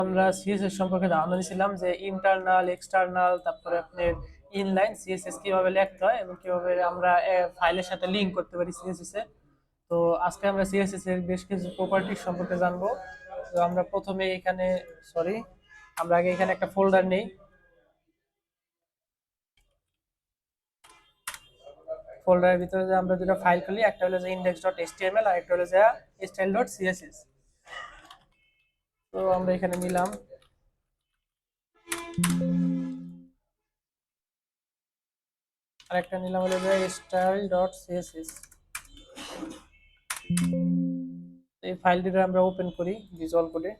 আমরা সিএসএস সম্পর্কে ধারণা দিয়েছিলাম যে ইন্টারনাল এক্সটার্নাল তারপরে আপনার ইনলাইন সিএসএস কিভাবে লিখতে হয় এবং কিভাবে আমরা ফাইলের সাথে লিংক করতে পারি সিএসএস এ। তো আজকে আমরা সিএসএস এর বেশ কিছু প্রপার্টি সম্পর্কে জানবো। তো আমরা প্রথমে এখানে সরি আমরা আগে এখানে একটা ফোল্ডার নেই। ফোল্ডারের ভিতরে যে আমরা দুটো ফাইল খুলি, একটা হলো যে index.html আর একটা হলো যে style.css। তো আমরা এখানে নিলাম, আর একটা নিলাম হলো যে style.css। এই ফাইলটিকে আমরা ওপেন করি ভিজুয়াল কোডে।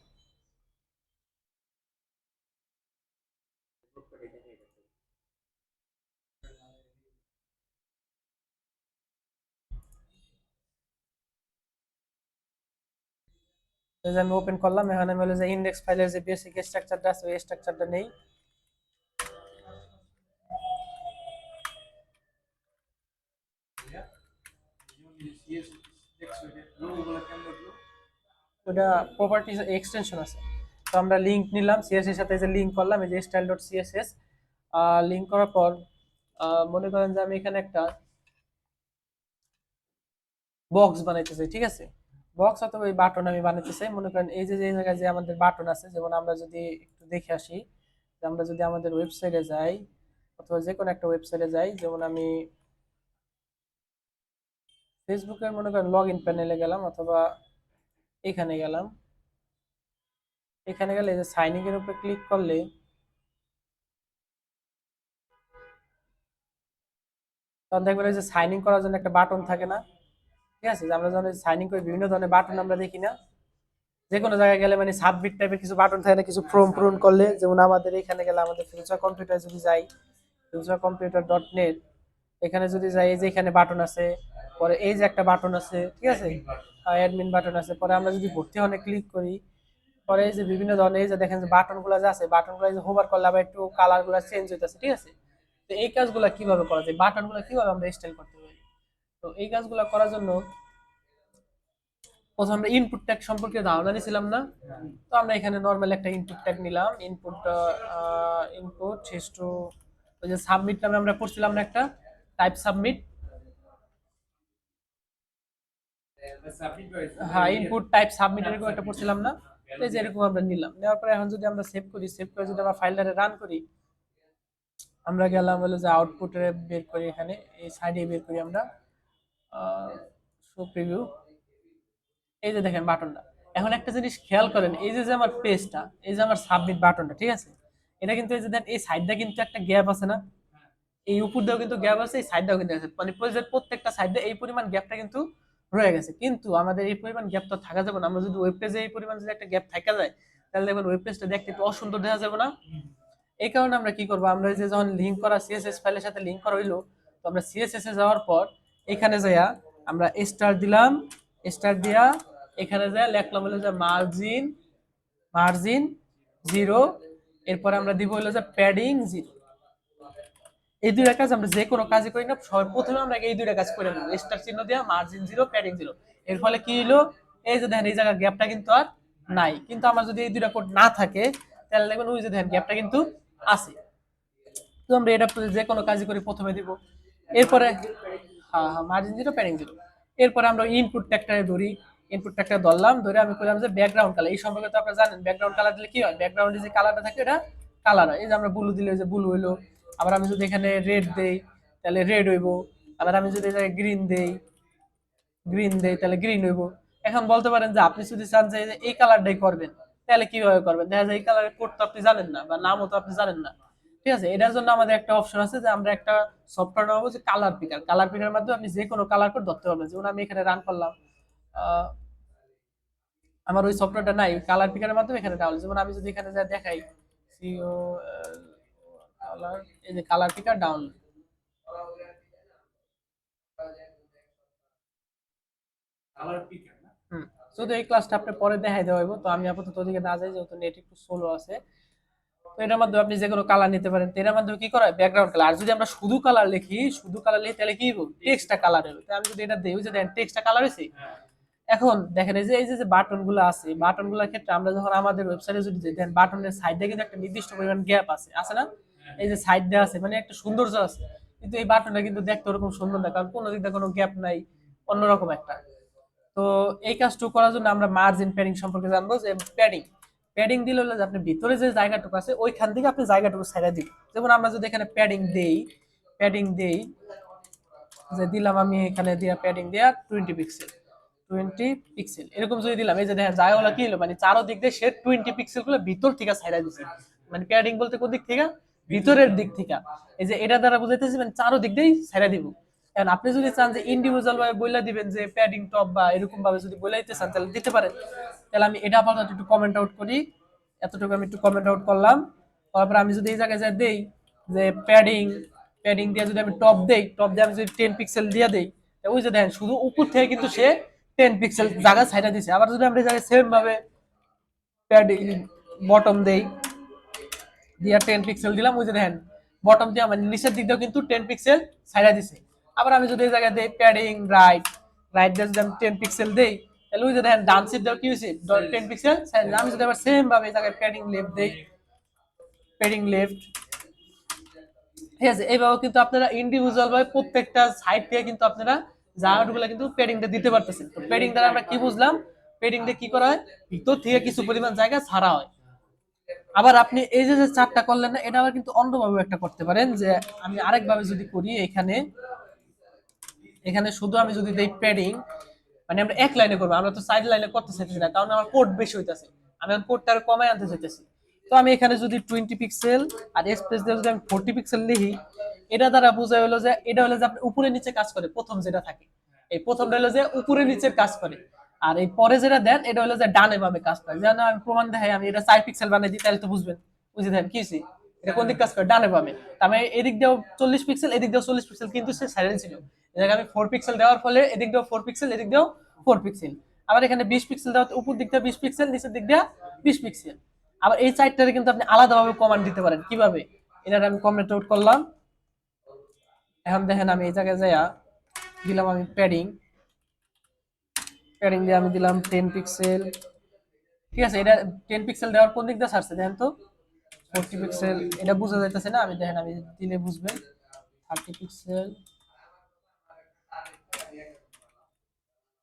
এই যে আমি ওপেন করলাম, এখানে আমি হলো যে ইন্ডেক্স ফাইলের যে বেসিক স্ট্রাকচারটা আছে ওই স্ট্রাকচারটা নেই। ওটা প্রপার্টিজ এক্সটেনশন আছে। তো আমরা লিংক নিলাম সিএসএস এর সাথে, যে লিংক করলাম এই যে style.css। লিংক করার পর মনে করেন যে আমি এখানে একটা বক্স বানাইতে চাই, ঠিক আছে? বক্স অথবা এই বাটন আমি বানাইতে চাই। মনে করেন এই যে যে জায়গায় যে আমাদের বাটন আছে, যেমন আমরা যদি একটু দেখে আসি, যে আমরা যদি আমাদের ওয়েবসাইটে যাই অথবা যে কোনো একটা ওয়েবসাইটে যাই, যেমন আমি ফেসবুকের মনে করেন লগ ইন প্যানেলে গেলাম অথবা এখানে গেলাম। এখানে গেলে এই যে সাইন ইন এর উপরে ক্লিক করলে তখন দেখবেন এই যে সাইন ইন করার জন্য একটা বাটন থাকে না? ঠিক আছে, যে আমরা যখন সাইন ইন করি বিভিন্ন ধরনের বাটন আমরা দেখি না? যে কোনো জায়গায় গেলে মানে সাবমিট টাইপের কিছু বাটন থাকে না, কিছু ফর্ম পূরণ করলে? যেমন আমাদের এখানে গেলে, আমাদের ফিউচার কম্পিউটার যদি যাই, futurecomputer.net, এখানে যদি যাই, এই যে এখানে বাটন আছে, পরে এই যে একটা বাটন আছে, ঠিক আছে, অ্যাডমিন বাটন আছে। পরে আমরা যদি ভর্তি হনে ক্লিক করি, পরে এই যে বিভিন্ন ধরনের এই যে দেখেন যে বাটনগুলো যে আছে, বাটনগুলো যে হোভার করলে আবার একটু কালারগুলো চেঞ্জ হইতেছে, ঠিক আছে? তো এই কাজগুলো কিভাবে করা যায়, বাটনগুলো কিভাবে আমরা স্টাইল করতে পারি? তো এই কাজগুলো করার জন্য প্রথমে আমরা ইনপুট ট্যাগ সম্পর্কে ধারণা নিয়েছিলাম না? তো আমরা এখানে নরমাল একটা ইনপুট ট্যাগ নিলাম। ইনপুট শেষ টু ওই যে সাবমিট নামে আমরা করছিলাম না একটা টাইপ সাবমিট? হ্যাঁ, ইনপুট টাইপ সাবমিট এরকম একটা করছিলাম না? এই যে এরকম আমরা নিলাম, নেওয়ার পরে এখন যদি আমরা সেভ করি, সেভ করে যদি আমরা ফাইলটারে রান করি, আমরা গেলাম হলো যে আউটপুটে বের করি, এখানে এই সাইডে বের করি আমরা শো প্রিভিউ। এই যে দেখেন বাটনটা। এখন একটা জিনিস খেয়াল করেন, এই যে যে আমার পেজটা, এই যে আমার সাবমিট বাটনটা, ঠিক আছে, এটা কিন্তু এই যে দেন এই সাইডটা কিন্তু একটা গ্যাপ আছে না? এই উপর দিয়েও কিন্তু গ্যাপ আছে, এই সাইডটাও কিন্তু আছে, মানে পেজের প্রত্যেকটা সাইডে এই পরিমাণ গ্যাপটা কিন্তু রয়ে গেছে। কিন্তু আমাদের এই পরিমাণ গ্যাপ তো থাকা যাবে না। আমরা যদি ওয়েব পেজে এই পরিমাণ যদি একটা গ্যাপ থাকা যায়, তাহলে দেখবেন ওয়েব পেজটা দেখতে একটু অসুন্দর দেখা যাবে না? এই কারণে আমরা কি করব, আমরা যে যখন লিংক করা সিএসএস ফাইলের সাথে লিংক করা হইলো, তো আমরা সিএসএস এ যাওয়ার পর এখানে যাইয়া আমরা স্টার দিলাম। স্টার দিয়া এখানে যাইয়া লিখলাম হলো যে মার্জিন মার্জিন 0, এরপর আমরা দিব হলো যে প্যাডিং 0। এই দুইটা কাজ আমরা যে কোনো কাজই করি না, প্রথমে আমরা এই দুইটা কাজ করে নেব, স্টার চিহ্ন দিয়া মার্জিন 0 প্যাডিং 0। এর ফলে কি হলো, এই যে দেখেন এই জায়গার গ্যাপটা কিন্তু আর নাই। কিন্তু আমার যদি এই দুইটা কোড না থাকে, তাহলে দেখবেন ওই যে দেখেন গ্যাপটা কিন্তু আছে। তো আমরা এটা যে কোনো কাজই করি প্রথমে দিব। এরপরে হ্যাঁ হ্যাঁ, মার্জিন 0 প্যাডিং 0। এরপরে আমরা ইনপুট ট্যাগটারে ধরি, ইনপুট ট্যাগটা ধরলাম, ধরে আমি কইলাম যে ব্যাকগ্রাউন্ড কালার। এই সম্পর্কে তো আপনারা জানেন ব্যাকগ্রাউন্ড কালার দিলে কি হয়, ব্যাকগ্রাউন্ডে যে কালারটা থাকে এটা কালার হয়। এই যে আমরা ব্লু দিলে যে ব্লু হইলো, আবার আমি যদি এখানে রেড দেই তাহলে রেড হইবো, আবার আমি যদি এখানে গ্রিন দেই তাহলে গ্রিন হইবো। এখন বলতে পারেন যে আপনি যদি চান যে এই কালারটাই করবেন, তাহলে কিভাবে করবেন? দেখা যায় এই কালারের কোড তো আপনি জানেন না বা নামও তো আপনি জানেন না। ঠিক আছে, এটার জন্য আমাদের একটা অপশন আছে, যে আমরা একটা সফটওয়্যার নেবো যে কালার পিকার। কালার পিকারের মাধ্যমে আপনি যে কোনো কালার কোড ধরতে পারবেন। যেমন আমি এখানে রান করলাম, আমার ওই সফটওয়্যারটা নাই, কালার পিকারের মাধ্যমে এখানে ডাউনলোড। যেমন আমি যদি এখানে যা দেখাই সিও কালার, এই যে কালার পিকার ডাউনলোড। হুম, শুধু এই ক্লাসটা আপনি পরে দেখাই দেওয়া হইব। তো আমি আপাতত ওদিকে না যাই, যেহেতু নেট একটু স্লো আছে। তো এটার মাধ্যমে আপনি যে কোনো কালার নিতে পারেন। তো এটার মাধ্যমে কি করা হয়, ব্যাকগ্রাউন্ড কালার। আর যদি আমরা শুধু কালার লিখি তাহলে কি হইব, টেক্সটটা কালার হবে। তো আমি যদি এটা দেই, ওই যে দেখেন টেক্সটটা কালার হয়েছে, এখন দেখেন এই যে বাটন গুলো আছে, বাটন গুলোর ক্ষেত্রে আমরা যখন আমাদের ওয়েবসাইটে যদি যাই, দেখেন বাটনের সাইডে কিন্তু একটা নির্দিষ্ট পরিমাণ গ্যাপ আছে, আছে না? এই যে সাইড দেওয়া আছে মানে একটা সৌন্দর্য আছে, কিন্তু এই বাটনটা কিন্তু দেখতে ওরকম সুন্দর না, কারণ কোনো দিক দিয়ে কোনো গ্যাপ নাই, অন্যরকম একটা। তো এই কাজটুকু করার জন্য আমরা মার্জিন প্যাডিং সম্পর্কে জানবো, যে প্যাডিং প্যাডিং দিলে হলো যে আপনি ভিতরে যে জায়গাটুকু আছে ওইখান থেকে আপনি জায়গাটুকু ছাইড়া দিবেন। যেমন আমরা যদি এখানে প্যাডিং দেই, যে দিলাম আমি এখানে দিয়া প্যাডিং দিয়া 20 পিক্সেল, 20 পিক্সেল এরকম যদি দিলাম, এই যে দেখেন জায়গাগুলো কি হলো, মানে চারোদিক দিয়ে সে 20 পিক্সেল গুলো ভিতর থেকে ছাইড়া দিচ্ছে। মানে প্যাডিং বলতে কোন দিক থেকে? ভিতরের দিক থেকে। এই যে এটা দ্বারা বুঝাইতেছি মানে চারোদিক দিয়েই ছাইড়া দিব। এখন আপনি যদি চান যে ইন্ডিভিজুয়াল ভাবে বইলা দিবেন যে প্যাডিং টপ বা এরকম ভাবে যদি বইলাইতে চান তাহলে দিতে পারেন। তাহলে আমি এটা আপাতত একটু কমেন্ট আউট করি, এতটুকু আমি একটু কমেন্ট আউট করলাম। তারপর আমি যদি এই জায়গায় যা দেই যে প্যাডিং দিয়ে যদি আমি টপ দেই, টপ দিয়ে আমি যদি 10 পিক্সেল দিয়ে দেই, ওই যে দেখেন শুধু উপর থেকে কিন্তু সে 10 পিক্সেল জায়গা ছাইড়া দিছে। আবার যদি আমরা এই জায়গায় সেম ভাবে প্যাডিং বটম দেই, দিয়া 10 পিক্সেল দিলাম, ওই যে দেখেন বটম দিয়ে মানে নিচের দিক দিয়েও কিন্তু 10 পিক্সেল ছাইড়া দিছে। আবার আমি যদি এই জায়গায় দেই প্যাডিং রাইট দিয়ে যদি আমি 10 পিক্সেল দেই, তাহলে ওই যে দেখেন ডান সাইড দেওয়া কি হয়েছে 10 পিক্সেল ছাইড়া দিছে। আমি যদি আবার সেম ভাবে এই জায়গায় প্যাডিং লেফট দেই, প্যাডিং লেফট, ঠিক আছে? এইভাবে কিন্তু আপনারা ইন্ডিভিজুয়াল ভাবে প্রত্যেকটা সাইড থেকে কিন্তু আপনারা জায়গাগুলো কিন্তু প্যাডিংটা দিতে পারতেছেন। তো প্যাডিং দ্বারা আমরা কি বুঝলাম? প্যাডিং দিয়ে কি করা হয়? ভিতর থেকে কিছু পরিমাণ জায়গা ছাড়া হয়। আবার আপনি এই যে চারটা করলেন না, এটা আবার কিন্তু অন্যভাবে একটা করতে পারেন, যে আমি আরেকভাবে যদি করি, এখানে এখানে শুধু আমি যদি দেই প্যাডিং, মানে আমরা এক লাইনে করবো, আমরা তো সাইড লাইনে করতে চাইতেছি না, কারণ আমার কোড বেশি হইতেছে, আমি কোডটা আরো কমাই আনতে চাইতেছি। তো আমি এখানে যদি 20 পিক্সেল আর স্পেস দিয়ে যদি আমি 40 পিক্সেল লিখি, এটা দ্বারা বোঝা হলো যে এটা হলো যে আপনি উপরে নিচে কাজ করে, প্রথম যেটা থাকে এই প্রথমটা হলো যে উপরে নিচের কাজ করে, আর এই পরে যেটা দেন এটা হলো যে ডানে বামে কাজ করে। যেন আমি প্রমাণ দেখাই, আমি এটা 4 পিক্সেল বানাই দিই, তাহলে তো বুঝবেন, বুঝে দেন কি হইছে? এটা কোন দিক কাজ করে? ডানে বামে। আমি এদিক দিয়েও 40 পিক্সেল, এদিক দিয়েও 40 পিক্সেল, কিন্তু সে সাইলেন্ট ছিল। এটাকে আমি 4 পিক্সেল দেওয়ার ফলে এদিক দিয়েও 4 পিক্সেল, এদিক দিয়েও 4 পিক্সেল। আবার এখানে 20 পিক্সেল দেওয়া, উপর দিক দিয়ে 20 পিক্সেল, নিচের দিক দিয়ে 20 পিক্সেল। আবার এই সাইডটারে কিন্তু আপনি আলাদাভাবে কমান্ড দিতে পারেন। কিভাবে? এটা আমি কমেন্ট আউট করলাম। এখন দেখেন আমি এই জায়গায় যাইয়া দিলাম আমি প্যাডিং দিয়ে আমি দিলাম 10 পিক্সেল, ঠিক আছে? এটা 10 পিক্সেল দেওয়ার কোন দিক দিয়ে ছাড়ছে দেখেন তো? 40 পিক্সেল। এটা বোঝা যাইতেছে না, আমি দেখেন আমি দিলে বুঝবেন। 30 পিক্সেল।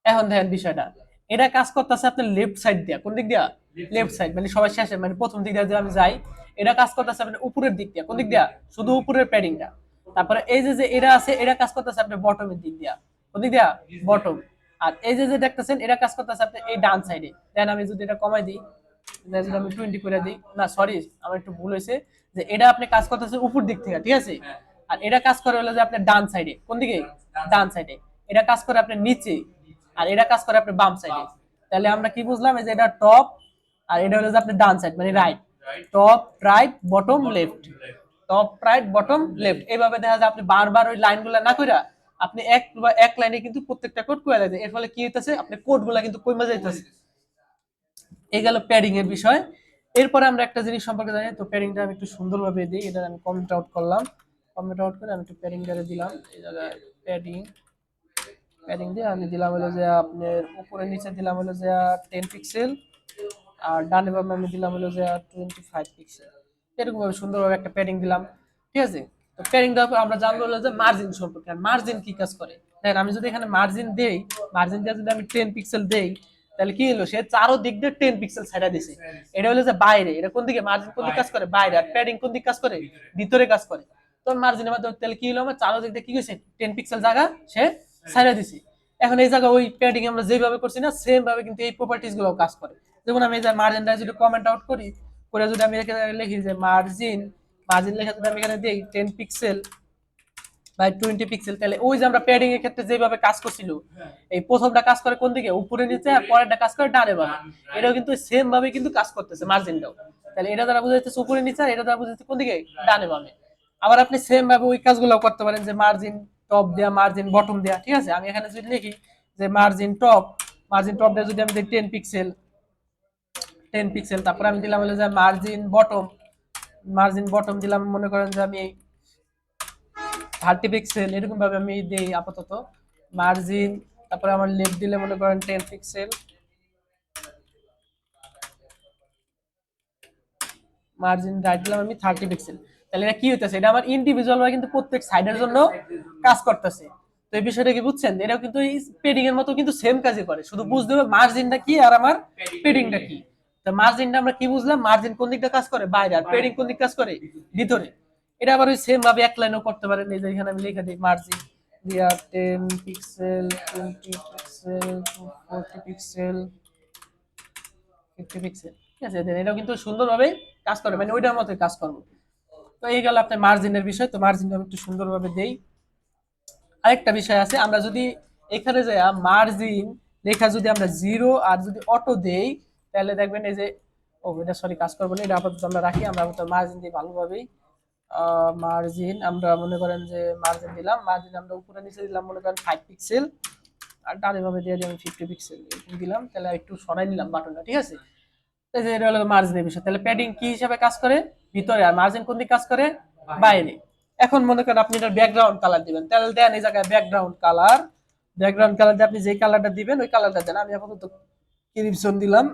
এখন দেখেন বিষয়টা, এটা কাজ করতেছে আপনার লেফট সাইড দিয়া। কোন দিক দিয়া? লেফট সাইড, মানে সবার শেষে, মানে প্রথম দিক দিয়ে যদি আমি যাই, এটা কাজ করতেছে আপনার উপরের দিক দিয়া। কোন দিক দিয়া? শুধু উপরের প্যাডিংটা। তারপরে এই যে এটা আছে, এটা কাজ করতেছে আপনার বটমের দিক দিয়া। কোন দিক দিয়া? বটম। আর এই যে দেখতেছেন, এটা কাজ করতেছে আপনার এই ডান সাইডে। দেন আমি যদি এটা কমাই দিই, যদি আমি 20 করে দিই, না সরি আমার একটু ভুল হয়েছে, যে এটা আপনি কাজ করতেছে উপর দিক থেকে, ঠিক আছে? আর এটা কাজ করে হলো যে আপনার ডান সাইডে। কোন দিকে? ডান সাইডে। এটা কাজ করে আপনার নিচে, আর এটা কাজ করে আপনার বাম সাইডে। তাহলে আমরা কি বুঝলাম? যে এটা টপ, আর এটা হলো যে আপনার ডান সাইড, মানে right. Top right bottom left, top right bottom left. এইভাবে দেখা যায় আপনি বারবার ওই লাইনগুলো না কইরা আপনি এক লাইনে কিন্তু প্রত্যেকটা কোড কইরা দেন। এর ফলে কি হইতাছে? আপনার কোডগুলো কিন্তু কইমা যাইতাছে। এই গেল প্যাডিং এর বিষয়। এরপরে আমরা একটা জিনিস সম্পর্কে জানি, তো প্যাডিংটা আমি একটু সুন্দরভাবে দিই। এটা আমি কমেন্ট আউট করলাম, কমেন্ট আউট করে আমি একটু প্যাডিং করে দিলাম। এই জায়গায় প্যাডিং প্যাডিং দিয়ে আমি দিলাম হলো যে আপনার উপরে নিচে দিলাম হলো যে 10 পিক্সেল, আর ডানে বামে আমি দিলাম হলো যে 25 পিক্সেল। এরকম ভাবে সুন্দরভাবে একটা প্যাডিং দিলাম, ঠিক আছে? তো প্যাডিং দেওয়ার পর আমরা জানবো হলো যে মার্জিন সম্পর্কে। আর মার্জিন কি কাজ করে দেখেন, আমি যদি এখানে মার্জিন দেই, মার্জিন দিয়ে যদি আমি 10 পিক্সেল দেই, তাহলে কি হলো? সে চারো দিক দিয়ে 10 পিক্সেল ছাইড়া দিছে। এটা হলো যে বাইরে। এটা কোন দিকে? মার্জিন কোন দিকে কাজ করে? বাইরে। আর প্যাডিং কোন দিকে কাজ করে? ভিতরে কাজ করে। তো মার্জিনের মাধ্যমে তাহলে কি হলো? আমার চারো দিক দিয়ে কি হয়েছে? 10 পিক্সেল জায়গা সে ছাইড়া দিছে। এখন এই জায়গা ওই প্যাডিং আমরা যেভাবে করছি না, সেম ভাবে কিন্তু এই প্রপার্টিজ গুলো কাজ করে। যেমন আমি এই যে মার্জিনটা যদি কমেন্ট আউট করি, করে যদি আমি লিখি যে মার্জিন, মার্জিন লেখা যদি আমি এখানে দিই 10 পিক্সেল বাই 20 পিক্সেল, তাহলে ওই যে আমরা প্যাডিং এর ক্ষেত্রে যেভাবে কাজ করছিল, এই প্রথমটা কাজ করে কোন দিকে? উপরে নিচে, আর পরেরটা কাজ করে ডানে বামে। এটাও কিন্তু সেম ভাবে কিন্তু কাজ করতেছে মার্জিনটাও। তাহলে এটা দ্বারা বোঝা যাচ্ছে উপরে নিচে, আর এটা দ্বারা বোঝা যাচ্ছে কোন দিকে? ডানে বামে। আবার আপনি সেম ভাবে ওই কাজগুলো করতে পারেন, যে মার্জিন টপ দেয়া, মার্জিন বটম দেয়া, ঠিক আছে? আমি এখানে যদি লিখি যে মার্জিন টপ দিয়ে যদি আমি দিই 10 পিক্সেল, তারপরে আমি দিলাম হলো যে মার্জিন বটম দিলাম, মনে করেন যে আমি 30 পিক্সেল, এরকম ভাবে আমি দিই আপাতত। মার্জিন তারপরে আমার লেফট দিলে মনে করেন 10 পিক্সেল, মার্জিন রাইট দিলাম আমি 30 পিক্সেল। তাহলে এটা কি হইতেছে, এটা আমার ইন্ডিভিজুয়াল ভাবে কিন্তু প্রত্যেক সাইডের জন্য কাজ করতেছে। তো এই বিষয়টা কি বুঝছেন, এটাও কিন্তু এই পেডিং এর মতো কিন্তু সেম কাজই করে, শুধু বুঝতে হবে মার্জিনটা কি আর আমার পেডিংটা কি। তো মার্জিনটা আমরা কি বুঝলাম, মার্জিন কোন দিকটা কাজ করে বাইরে, আর পেডিং কোন দিক কাজ করে ভিতরে। এটা আবার ওই সেম ভাবে এক লাইনেও করতে পারেন, এই যে এখানে আমি লিখে দিই মার্জিন দিয়া 10 পিক্সেল, 20 পিক্সেল, 40 পিক্সেল, 50 পিক্সেল। ঠিক আছে, এটাও কিন্তু সুন্দরভাবে কাজ করে, মানে ওইটার মতোই কাজ করবো। তো এই গেল আপনার মার্জিনের বিষয়। তো মার্জিনটা আমি একটু সুন্দরভাবে দেই। আরেকটা বিষয় আছে, আমরা যদি এখানে যে মার্জিন লেখা যদি আমরা জিরো আর যদি অটো দেই, তাহলে দেখবেন এই যে, ও এটা সরি কাজ করবো না, এটা আপাতত আমরা রাখি। আমরা আপাতত মার্জিন দিই ভালোভাবেই। মার্জিন আমরা মনে করেন যে মার্জিন দিলাম, মার্জিন আমরা উপরে নিচে দিলাম মনে করেন 5 পিক্সেল, আর ডানে ভাবে দিয়ে আমি 50 পিক্সেল দিলাম। তাহলে একটু সরাই নিলাম বাটনটা, ঠিক আছে। এই যে এটা হলো মার্জিনের বিষয়। তাহলে প্যাডিং কি হিসাবে কাজ করে ভিতরে, আর মার্জিন কোন দিকে কাজ করে বাইরে। এখন মনে করেন আপনি এটার ব্যাকগ্রাউন্ড কালার দিবেন, তাহলে দেন এই জায়গায় ব্যাকগ্রাউন্ড কালার। ব্যাকগ্রাউন্ড কালার দিয়ে আপনি যে কালারটা দিবেন ওই কালারটা দেন। আমি আপাতত ক্রিমসন দিলাম,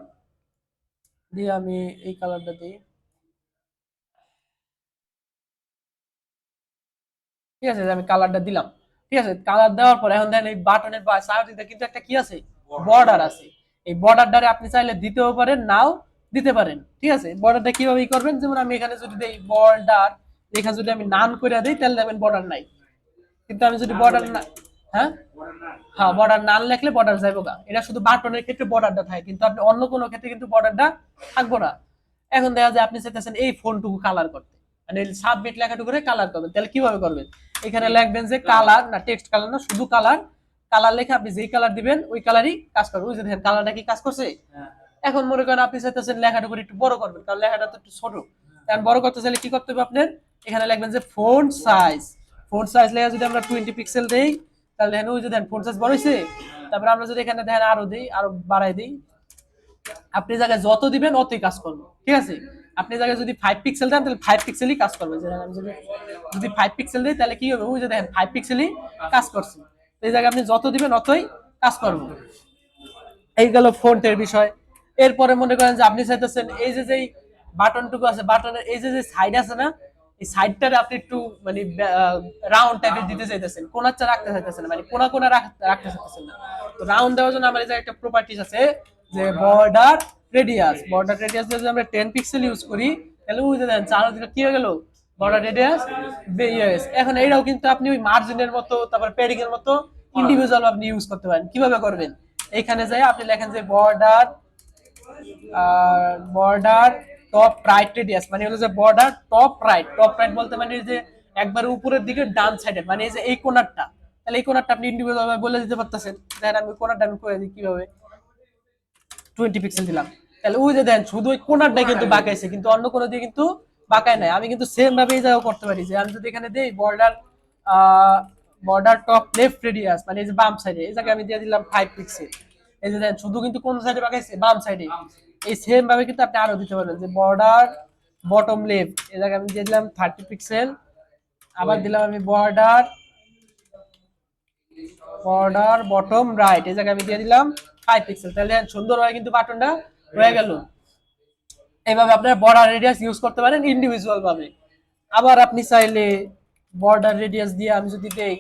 দিয়ে আমি এই কালারটা দিই। ঠিক আছে, আমি কালারটা দিলাম। ঠিক আছে, কালার দেওয়ার পর এখন দেখেন এই বাটনের বা চারিদিকে কিন্তু একটা কি আছে, বর্ডার আছে। এই বর্ডারটারে আপনি চাইলে দিতেও পারেন, নাও দিতে পারেন। ঠিক আছে, বর্ডারটা কিভাবে করবেন, যেমন আমি এখানে যদি দেই বর্ডার, এখানে যদি আমি নান করে দিই তাহলে দেখবেন বর্ডার নাই। কিন্তু আমি যদি বর্ডার না, হ্যাঁ হ্যাঁ বর্ডার নান লিখলে বর্ডার যাইবো গা। এটা শুধু বাটনের ক্ষেত্রে বর্ডারটা থাকে, কিন্তু আপনি অন্য কোনো ক্ষেত্রে কিন্তু বর্ডারটা থাকবো না। এখন দেখা যায় আপনি চাইতেছেন এই ফোনটুকু কালার করতে, মানে সাবমিট লেখাটুকু কালার করবেন, তাহলে কিভাবে করবেন, এখানে লিখবেন যে কালার, না টেক্সট কালার না, শুধু কালার। কালার লেখে আপনি যেই কালার দিবেন ওই কালারই কাজ করবে। বুঝতে দেখেন কালারটা কি কাজ করছে। এখন মনে করেন আপনি চাইতেছেন লেখাটুকু একটু বড় করবেন, কারণ লেখাটা তো একটু ছোট। কারণ বড় করতে চাইলে কি করতে হবে আপনার, এখানে লিখবেন যে ফন্ট সাইজ। ফন্ট সাইজ লেখা যদি আমরা 20 পিক্সেল দেই, তাহলে দেখেন ওই যে দেখেন ফন্ট সাইজ বড় হয়েছে। তারপরে আমরা যদি এখানে দেখেন আরো দিই, আরো বাড়াই দিই, আপনি জায়গায় যত দিবেন অতই কাজ করবে। ঠিক আছে, আপনি জায়গায় যদি 5 পিক্সেল দেন তাহলে 5 পিক্সেলই কাজ করবে। যে আমি যদি যদি 5 পিক্সেল দিই তাহলে কি হবে, ওই যে দেখেন 5 পিক্সেলই কাজ করছে। এই জায়গায় আপনি যত দিবেন অতই কাজ করবে। এই গেল ফন্টের বিষয়। এরপরে মনে করেন যে আপনি চাইতেছেন এই যে যেই বাটনটুকু আছে, বাটনের এই যে যে সাইড আছে না, এই সাইডটারে আপনি একটু মানে রাউন্ড টাইপের দিতে চাইতেছেন, কোনাচ্চা রাখতে চাইতেছেন না, মানে কোনা কোনা রাখতে চাইতেছেন না। তো রাউন্ড দেওয়ার জন্য আমার এই যে একটা প্রপার্টিজ আছে, যে বর্ডার রেডিয়াস। বর্ডার রেডিয়াস যদি আমরা 10 পিক্সেল ইউজ করি, তাহলে ওই যে দেন চারদিকে কি হয়ে গেল, বর্ডার রেডিয়াস বেরিয়াস। এখন এইটাও কিন্তু আপনি ওই মার্জিনের মতো, তারপর প্যাডিং এর মতো ইন্ডিভিজুয়াল আপনি ইউজ করতে পারেন। কিভাবে করবেন, এইখানে যাই আপনি লেখেন যে border border top right radius, মানে হলো যে border top right. Top right বলতে মানে যে একবার উপরের দিকে ডান সাইডে, মানে এই যে এই কোণারটা। তাহলে এই কোণারটা আপনি ইন্ডিভিজুয়াল ভাবে বলে দিতে পারতেছেন। দেখেন আমি কোণারটা আমি করে দিই কিভাবে, 20 পিক্সেল দিলাম। তাহলে ওই যে দেন শুধু ওই কোণারটাই কিন্তু বাঁকাইছে, কিন্তু অন্য কোনো দিয়ে কিন্তু বাঁকায় নাই। আমি কিন্তু সেম ভাবে এই জায়গাও করতে পারি, যে আমি যদি এখানে দেই border border top left radius, মানে এই যে বাম সাইডে, এই জায়গায় আমি দিয়ে দিলাম 5 পিক্সেল। এই যে দেন শুধু কিন্তু কোন সাইডে বাঁকাইছে, বাম সাইডে। এই সেম ভাবে কিন্তু আপনি আরো দিতে পারবেন, যে বর্ডার বটম লেফট, এই জায়গায় আমি দিয়ে দিলাম 30 পিক্সেল। আবার দিলাম আমি বর্ডার বর্ডার বটম রাইট, এই জায়গায় আমি দিয়ে দিলাম 5 পিক্সেল। তাহলে সুন্দরভাবে কিন্তু বাটনটা হয়ে গেল। এইভাবে আপনারা বর্ডার রেডিয়াস ইউজ করতে পারেন ইন্ডিভিজুয়াল ভাবে। আবার আপনি চাইলে বর্ডার রেডিয়াস দিয়ে আমি যদি দেই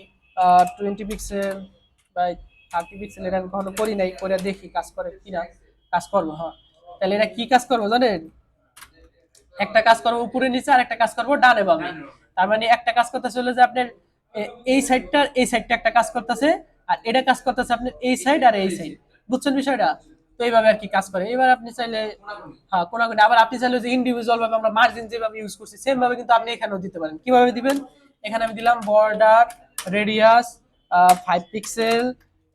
20 পিক্সেল বাই 30 পিক্সেল, এটা আমি কখনো করি নাই, করে দেখি কাজ করে কিনা। কাজ করবো, হ্যাঁ। তাহলে এটা কি কাজ করবো জানেন, একটা কাজ করবো উপরে নিচে, আর একটা কাজ করবো ডানে বামে। তার মানে একটা কাজ করতেছে হলো যে আপনার এই সাইডটা একটা কাজ করতেছে, আর এটা কাজ করতেছে আপনার এই সাইড আর এই সাইড। বুঝছেন বিষয়টা। তো এইভাবে আর কি কাজ করে। এবার আপনি চাইলে হ্যাঁ কোনাকুনি, আবার আপনি চাইলে যে ইন্ডিভিজুয়াল ভাবে আমরা মার্জিন যেভাবে ইউজ করছি সেম ভাবে কিন্তু আপনি এখানেও দিতে পারেন। কিভাবে দিবেন, এখানে আমি দিলাম বর্ডার রেডিয়াস 5 পিক্সেল।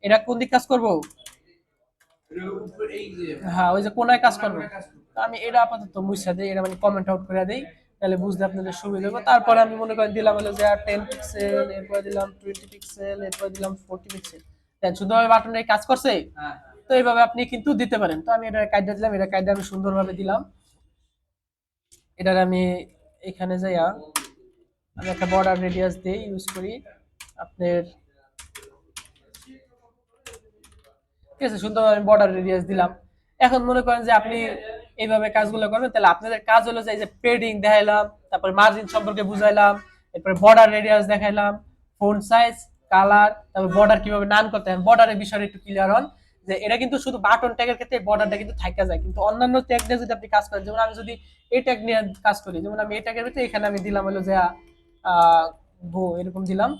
এটা কোন দিক কাজ করবো, হ্যাঁ ওই যে কোনায় কাজ করবে। তো আমি এটা আপাতত মুছা দিই, এটা মানে কমেন্ট আউট করে দিই, তাহলে বুঝতে আপনাদের সুবিধা হবে। তারপরে আমি মনে করেন দিলাম হলো যে 10 পিক্সেল, এরপরে দিলাম 20 পিক্সেল, এরপরে দিলাম 40 পিক্সেল। দেন শুধুভাবে বাটনটাই কাজ করছে। তো এইভাবে আপনি কিন্তু দিতে পারেন। তো আমি এটা কাইডা দিলাম, এটা কাইডা আমি সুন্দরভাবে দিলাম। এটার আমি এখানে যাইয়া আমি একটা বর্ডার রেডিয়াস দিয়ে ইউজ করি আপনার ঠিক আছে, সুন্দর আমি বর্ডার রেডিয়াস দিলাম। এখন মনে করেন যে আপনি এইভাবে কাজগুলো করবেন, তাহলে আপনাদের কাজ হলো যে এই যে পেডিং দেখাইলাম, তারপর মার্জিন সম্পর্কে বুঝাইলাম, এরপরে বর্ডার রেডিয়াস দেখাইলাম, ফন্ট সাইজ, কালার, তারপর বর্ডার কিভাবে নাম করতে হয়, বর্ডারের বিষয়ে একটু ক্লিয়ার হন যে এটা কিন্তু শুধু বাটন ট্যাগের ক্ষেত্রে বর্ডারটা কিন্তু থাকা যায়, কিন্তু অন্যান্য ট্যাগ নিয়ে যদি আপনি কাজ করেন, যেমন আমি যদি এই ট্যাগ নিয়ে কাজ করি, যেমন আমি এই ট্যাগের ভিতরে এখানে আমি দিলাম হলো যে গো এরকম দিলাম,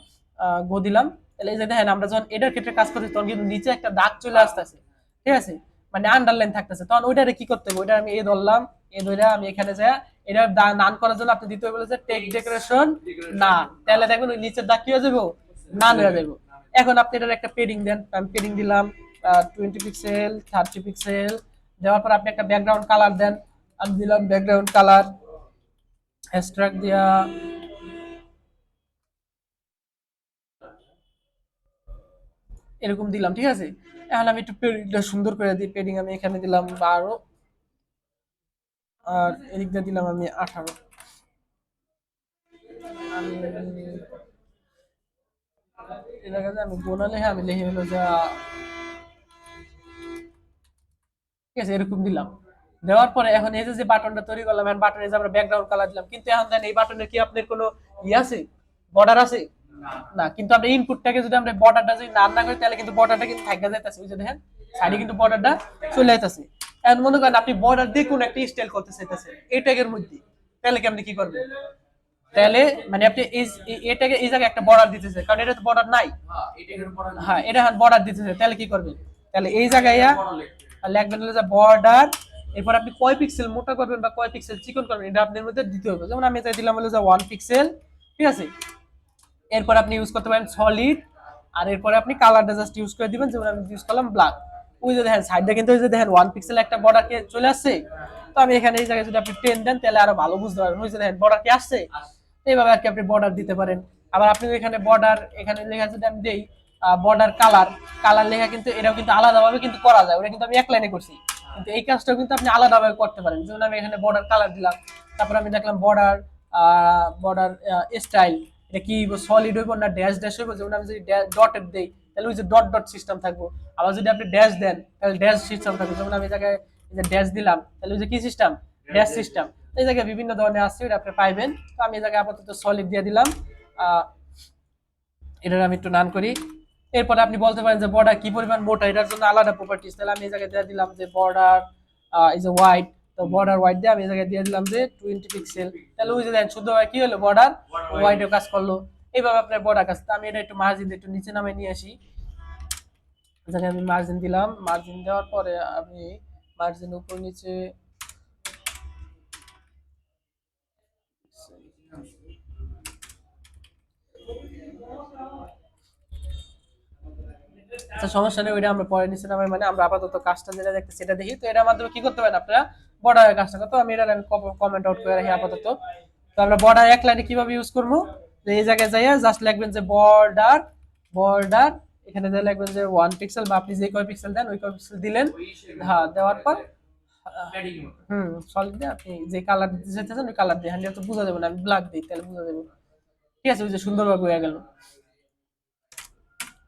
গো দিলাম, তাহলে এই যে দেখেন আমরা যখন এটার ক্ষেত্রে কাজ করছি তখন কিন্তু নিচে একটা দাগ চলে আসতেছে, ঠিক আছে, মানে আন্ডারলাইন থাকতেছে, তখন ওইটারে কি করতে হবে, ওইটা আমি এ ধরলাম, এ ধরে আমি এখানে যাই, এটা নান করার জন্য আপনি দিতে হবে যে টেক ডেকোরেশন না, তাহলে দেখবেন ওই নিচের দাগ কি হয়ে যাবে, নান হয়ে যাবে। এখন আপনি এটার একটা পেডিং দেন, আমি পেডিং দিলাম 20 পিক্সেল 30 পিক্সেল, দেওয়ার পর আপনি একটা ব্যাকগ্রাউন্ড কালার দেন, আমি দিলাম ব্যাকগ্রাউন্ড কালার হ্যাশট্যাগ দিয়া এরকম দিলাম, ঠিক আছে। এখন আমি একটু পেডিংটা সুন্দর করে দিই, পেডিং আমি এখানে দিলাম 12, আর এদিক দিয়ে দিলাম আমি 18। আমি এই জায়গাতে আমি গোনা লেখা আমি লিখে হলো যা, ঠিক আছে, এরকম দিলাম। দেওয়ার পরে এখন এই যে বাটনটা তৈরি করলাম, এখন বাটনে যে আমরা ব্যাকগ্রাউন্ড কালার দিলাম, কিন্তু এখন দেন এই বাটনের কি আপনার কোনো ই আছে, বর্ডার আছে না, কিন্তু আমরা ইনপুটটাকে যদি আমরা বর্ডারটা যদি না করি তাহলে কিন্তু বর্ডারটা কিন্তু থাকা যাইতেছে, ওই যে দেখেন সাইডে কিন্তু বর্ডারটা চলে যাইতেছে। এখন মনে করেন আপনি বর্ডার দিয়ে কোন একটা স্টাইল করতে চাইতেছেন এই ট্যাগের মধ্যে, তাহলে কি আপনি কি করবেন, তাহলে মানে আপনি এটাকে এই জায়গায় একটা বর্ডার দিতেছে, কারণ এটা তো বর্ডার নাই, হ্যাঁ এটা বর্ডার দিতেছে, তাহলে কি করবেন, তাহলে এই জায়গায় লিখবেন হলো যে বর্ডার, এরপর আপনি কয় পিক্সেল মোটা করবেন বা কয় পিক্সেল চিকন করবেন এটা আপনার মধ্যে দিতে হবে, যেমন আমি এটা দিলাম হলো যে 1 পিক্সেল, ঠিক আছে। এরপর আপনি ইউজ করতে পারেন সলিড, আর এরপরে আপনি কালারটা জাস্ট ইউজ করে দিবেন, যেমন আমি ইউজ করলাম ব্ল্যাক। ওই যে দেখেন সাইডে কিন্তু ওই যে দেখেন 1 পিক্সেল একটা বর্ডার কে চলে আসছে, তো আমি এখানে এই জায়গায় যদি আপনি টেন দেন তাহলে আরো ভালো বুঝতে পারবেন, ওই যে দেখেন বর্ডার কে আসছে, এইভাবে আর কি আপনি বর্ডার দিতে পারেন। আবার আপনি এখানে বর্ডার এখানে লেখা যদি আমি দেই বর্ডার কালার, কালার লেখা কিন্তু এটাও কিন্তু আলাদাভাবে কিন্তু করা যায়, ওটা কিন্তু আমি এক লাইনে করছি, কিন্তু এই কাজটাও কিন্তু আপনি আলাদাভাবে করতে পারেন, যেমন আমি এখানে বর্ডার কালার দিলাম, তারপর আমি দেখলাম বর্ডার বর্ডার স্টাইল, এটা কি সলিড হইব না ড্যাশ ড্যাশ হইব, যেমন আমি যদি ডটেড দেই তাহলে ওই যে ডট ডট সিস্টেম থাকবো, আবার যদি আপনি ড্যাশ দেন তাহলে ড্যাশ সিস্টেম থাকবে, যেমন আমি এই জায়গায় এই যে ড্যাশ দিলাম তাহলে ওই যে কি সিস্টেম, ড্যাশ সিস্টেম। এই জায়গায় বিভিন্ন ধরনের আছে, এটা আপনি পাইবেন। তো আমি এই জায়গায় আপাতত সলিড দিয়ে দিলাম, এটার আমি একটু নান করি। এরপরে আপনি বলতে পারেন যে বর্ডার কি পরিমাণ মোটা, এটার জন্য আলাদা প্রপার্টিজ, তাহলে আমি এই জায়গায় দিয়ে দিলাম যে বর্ডার এই যে হোয়াইট, তো বর্ডার হোয়াইট দিয়ে আমি এই জায়গায় দিয়ে দিলাম যে 20 পিক্সেল, তাহলে ওই যে দেখেন শুদ্ধ কি হলো, বর্ডার হোয়াইটের কাজ করলো। এইভাবে আপনার বর্ডার কাজ, তো আমি এটা একটু মার্জিন একটু নিচে নামে নিয়ে আসি, জায়গায় আমি মার্জিন দিলাম, মার্জিন দেওয়ার পরে আমি মার্জিন উপর নিচে আচ্ছা সমস্যা নেই, ওইটা আমরা পরে নিচে নামাই, মানে আমরা আপাতত কাজটা যেটা দেখতে সেটা দেখি। তো এটার মাধ্যমে কি করতে পারেন আপনারা, বর্ডারের কাজটা করতে, আমি এটা কমেন্ট আউট করে রাখি আপাতত। তো আমরা বর্ডার এক লাইনে কিভাবে ইউজ করবো, যে এই জায়গায় যাইয়া জাস্ট লিখবেন যে বর্ডার, বর্ডার এখানে যে লিখবেন যে 1 পিক্সেল, বা আপনি যে কয় পিক্সেল দেন ওই কয় পিক্সেল দিলেন, হ্যাঁ দেওয়ার পর সলিড দিয়ে আপনি যে কালার দিতে চাইতেছেন ওই কালার দিয়ে, হ্যান্ডেল তো বোঝা যাবে না, আমি ব্ল্যাক দিই তাহলে বোঝা যাবে, ঠিক আছে, ওই যে সুন্দরভাবে হয়ে গেল।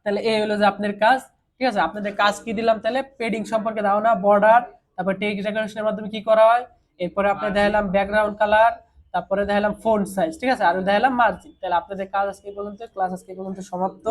তাহলে এই হলো যে আপনার কাজ, ঠিক আছে। আপনাদের কাজ কি দিলাম, তাহলে পেডিং সম্পর্কে ধারণা, বর্ডার, তারপর টেক্সট ডেকোরেশনের মাধ্যমে কি করা হয়, এরপরে আপনি দেখালাম ব্যাকগ্রাউন্ড কালার, তারপরে দেখালাম ফন্ট সাইজ, ঠিক আছে, আর দেখালাম মার্জিন। তাহলে আপনাদের কাজ আজকে পর্যন্ত, ক্লাস আজকে পর্যন্ত সমাপ্ত।